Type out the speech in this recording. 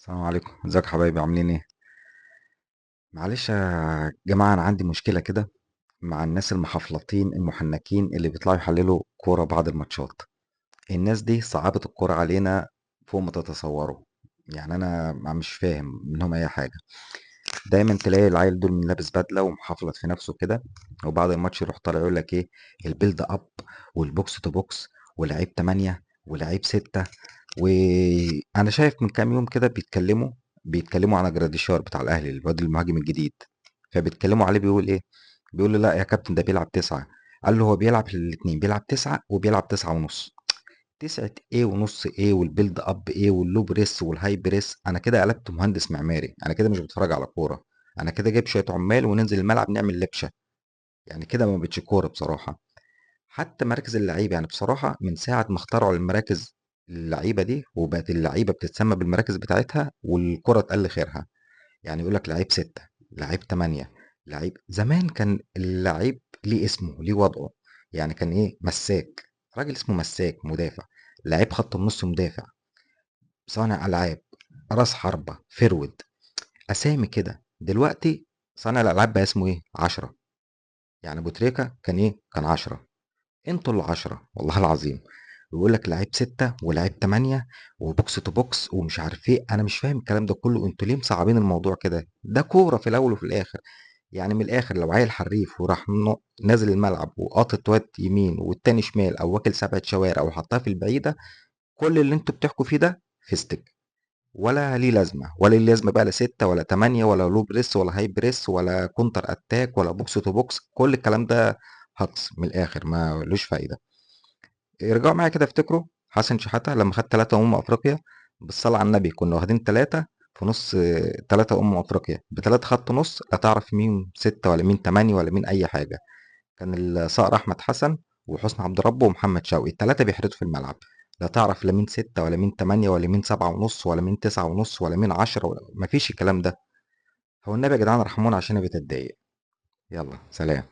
السلام عليكم، ازيك يا حبايبي؟ عاملين ايه؟ معلش يا جماعه، انا عندي مشكله كده مع الناس المحفلطين المحنكين اللي بيطلعوا يحللوا كوره بعد الماتشات. الناس دي صعبت الكوره علينا فوق ما تتصوروا. يعني انا مش فاهم منهم اي حاجه. دايما تلاقي العيل دول لابس بدله ومحفلط في نفسه كده، وبعد الماتش يروح طالع يقول لك ايه؟ البيلد اب والبوكس تو بوكس ولعيب 8 ولعيب 6. وانا شايف من كام يوم كده بيتكلموا على جراديشار بتاع الاهلي، الواد المهاجم الجديد. فبيتكلموا عليه، بيقول ايه؟ بيقول له لا يا كابتن، ده بيلعب 9. قال له هو بيلعب الاتنين، بيلعب 9 وبيلعب 9 ونص. 9 ايه ونص ايه والبيلد اب ايه واللو بريس والهاي بريس؟ انا كده قلبت مهندس معماري، انا كده مش بتفرج على كوره. انا كده جايب شويه عمال وننزل الملعب نعمل لبشه. يعني كده ما بقتش كوره بصراحه. حتى مراكز اللعيبه، يعني بصراحه من ساعه ما اخترعوا المراكز اللعيبه دي وبقت اللعيبه بتتسمى بالمراكز بتاعتها والكره اتقل خيرها. يعني يقول لك لعيب 6، لعيب 8. لعيب زمان كان اللعيب ليه اسمه، ليه وضعه. يعني كان ايه؟ مساك، راجل اسمه مساك مدافع. لعيب خط النص مدافع. صانع العاب، راس حربة، فرود. اسامي كده. دلوقتي صانع الالعاب بقى اسمه ايه؟ 10. يعني ابو تريكة كان ايه؟ كان 10. انتوا ال10 والله العظيم. ويقول لك لعيب 6 ولعيب 8 وبوكس تو بوكس ومش عارف ايه. انا مش فاهم الكلام ده كله، انتوا ليه مصعبين الموضوع كده؟ ده كورة في الاول وفي الاخر. يعني من الاخر، لو عيل حريف وراح نازل الملعب وقاطط واد يمين والتاني شمال او واكل 7 شوارع وحطها في البعيدة، كل اللي انتوا بتحكوا فيه ده فيستك. ولا ليه لازمة، ولا ليه لازمة بقى، لا 6 ولا 8 ولا لو بريس ولا هاي بريس ولا كونتر اتاك ولا بوكس تو بوكس. كل الكلام ده هجص من الاخر، ما لوش فايدة. يرجعوا معايا كده افتكروا حسن شحاتة لما خد 3 افريقيا. بالصلاة على النبي كنا واخدين 3 في نص. 3 افريقيا ب3 خط نص، لا تعرف مين 6 ولا مين 8 ولا مين اي حاجة. كان الصقر احمد حسن وحسني عبد ربه ومحمد شوقي، الثلاثه بيحرسوا في الملعب. لا تعرف لا مين 6 ولا مين 8 ولا مين 7 ونص ولا مين 9 ونص ولا مين 10 مفيش الكلام ده. هو النبي يا جدعان ارحمونا عشان انا بتضايق. يلا سلام.